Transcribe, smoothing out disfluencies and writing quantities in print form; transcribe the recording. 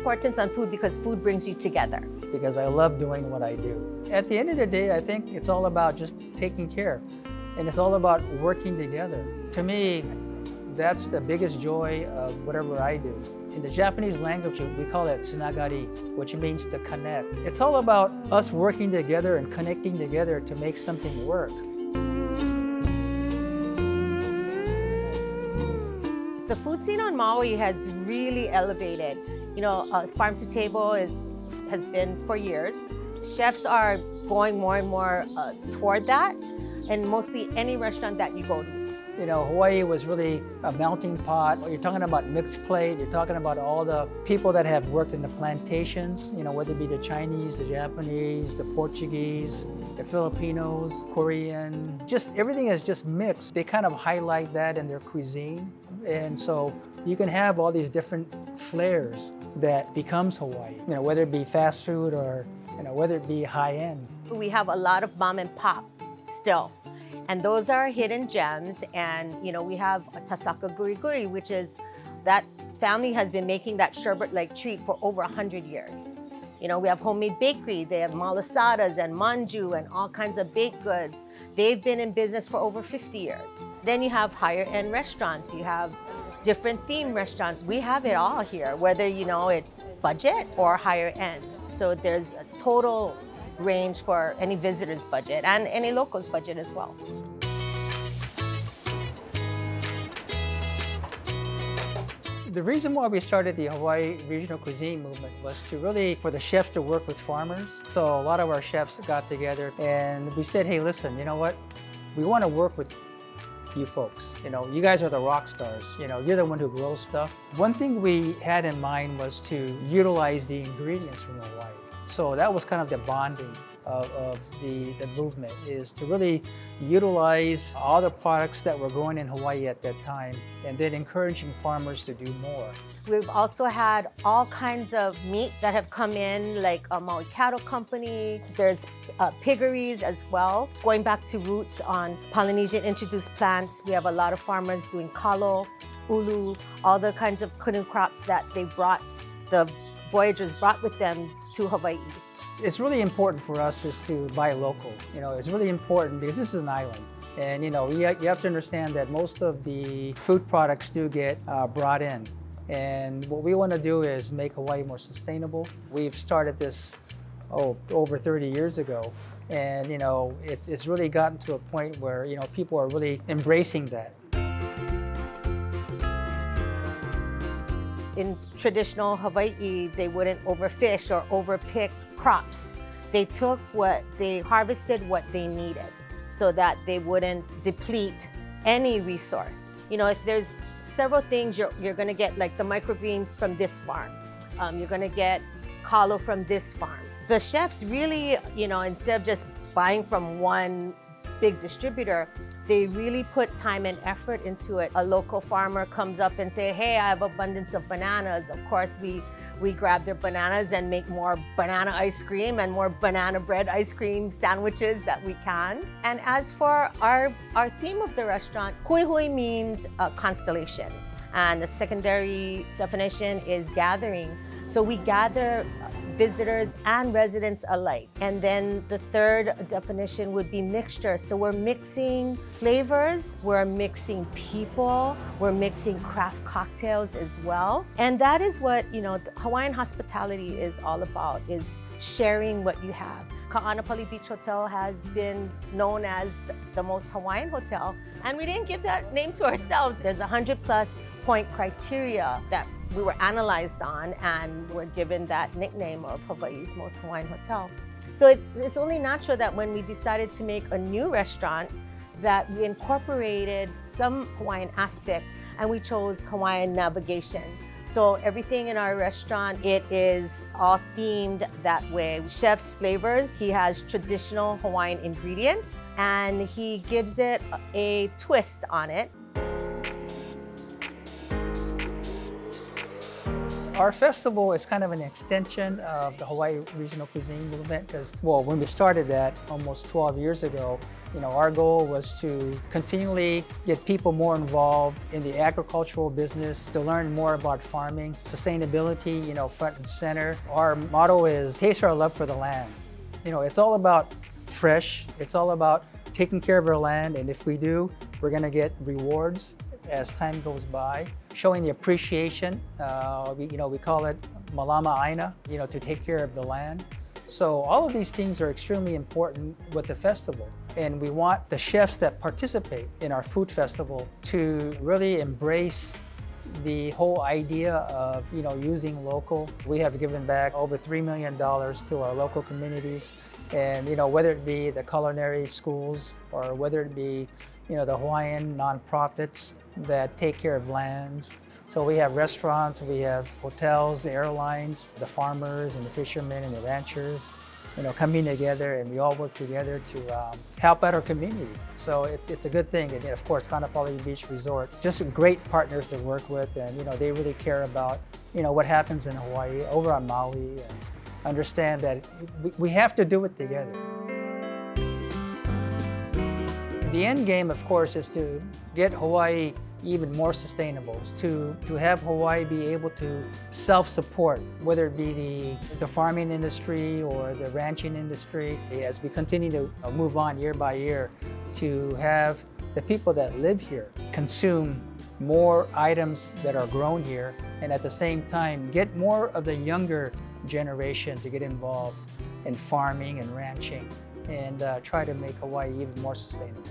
importance on food because food brings you together. Because I love doing what I do. At the end of the day, I think it's all about just taking care. And it's all about working together. To me, that's the biggest joy of whatever I do. In the Japanese language, we call it tsunagari, which means to connect. It's all about us working together and connecting together to make something work. The food scene on Maui has really elevated. You know, farm to table has been for years. Chefs are going more and more toward that, and mostly any restaurant that you go to. You know, Hawaii was really a melting pot. You're talking about mixed plate. You're talking about all the people that have worked in the plantations, you know, whether it be the Chinese, the Japanese, the Portuguese, the Filipinos, Korean. Just everything is just mixed. They kind of highlight that in their cuisine. And so you can have all these different flares that becomes Hawaii, you know, whether it be fast food or, you know, whether it be high end. We have a lot of mom and pop still. And those are hidden gems. And, you know, we have a Tasaka Guri Guri, which is that family has been making that sherbet-like treat for over 100 years. You know, we have homemade bakery. They have malasadas and manju and all kinds of baked goods. They've been in business for over 50 years. Then you have higher end restaurants. You have different theme restaurants. We have it all here, whether, you know, it's budget or higher end. So there's a total range for any visitor's budget and any local's budget as well. The reason why we started the Hawaii regional cuisine movement was to really, for the chefs to work with farmers. So a lot of our chefs got together and we said, hey, listen, you know what? We want to work with you folks. You know, you guys are the rock stars. You know, you're the one who grows stuff. One thing we had in mind was to utilize the ingredients from Hawaii. So that was kind of the bonding of the movement, is to really utilize all the products that were growing in Hawaii at that time and then encouraging farmers to do more. We've also had all kinds of meat that have come in, like a Maui Cattle Company. There's piggeries as well. Going back to roots on Polynesian introduced plants, we have a lot of farmers doing kalo, ulu, all the kinds of canoe crops that they brought, the voyagers brought with them to Hawaii. It's really important for us is to buy local. You know, it's really important because this is an island. And you know, you have to understand that most of the food products do get brought in. And what we want to do is make Hawaii more sustainable. We've started this, over 30 years ago. And you know, it's really gotten to a point where, you know, people are really embracing that. In traditional Hawaii, they wouldn't overfish or overpick crops. They took they harvested what they needed so that they wouldn't deplete any resource. You know, if there's several things, you're gonna get like the microgreens from this farm. You're gonna get kalo from this farm. The chefs really, you know, instead of just buying from one big distributor, they really put time and effort into it. A local farmer comes up and say, hey, I have abundance of bananas. Of course, we grab their bananas and make more banana ice cream and more banana bread ice cream sandwiches that we can. And as for our theme of the restaurant, hui hui means constellation. And the secondary definition is gathering. So we gather visitors and residents alike. And then the third definition would be mixture. So we're mixing flavors, we're mixing people, we're mixing craft cocktails as well. And that is what, you know, Hawaiian hospitality is all about, is sharing what you have. Kaanapali Beach Hotel has been known as the most Hawaiian hotel, and we didn't give that name to ourselves. There's 100+ point criteria that we were analyzed on, and we're given that nickname of Hawaii's most Hawaiian hotel. So it's only natural that when we decided to make a new restaurant, that we incorporated some Hawaiian aspect, and we chose Hawaiian navigation. So everything in our restaurant, it is all themed that way. Chef's flavors, he has traditional Hawaiian ingredients, and he gives it a twist on it. Our festival is kind of an extension of the Hawaii regional cuisine movement because, well, when we started that almost 12 years ago, our goal was to continually get people more involved in the agricultural business, to learn more about farming, sustainability, front and center. Our motto is taste our love for the land. It's all about fresh, it's all about taking care of our land, and if we do, we're gonna get rewards as time goes by, showing the appreciation. We call it malama aina, to take care of the land. So all of these things are extremely important with the festival. And we want the chefs that participate in our food festival to really embrace the whole idea of using local. We have given back over $3 million to our local communities, and whether it be the culinary schools or whether it be the Hawaiian nonprofits that take care of lands. So we have restaurants, we have hotels, the airlines, the farmers and the fishermen and the ranchers, coming together, and we all work together to help out our community. So it's a good thing. And of course, Kaanapali Beach Resort, just great partners to work with, and they really care about what happens in Hawaii, over on Maui, and understand that we have to do it together. The end game, of course, is to get Hawaii even more sustainable, to have Hawaii be able to self-support, whether it be the farming industry or the ranching industry, as we continue to move on year by year, to have the people that live here consume more items that are grown here, and at the same time get more of the younger generation to get involved in farming and ranching, and try to make Hawaii even more sustainable.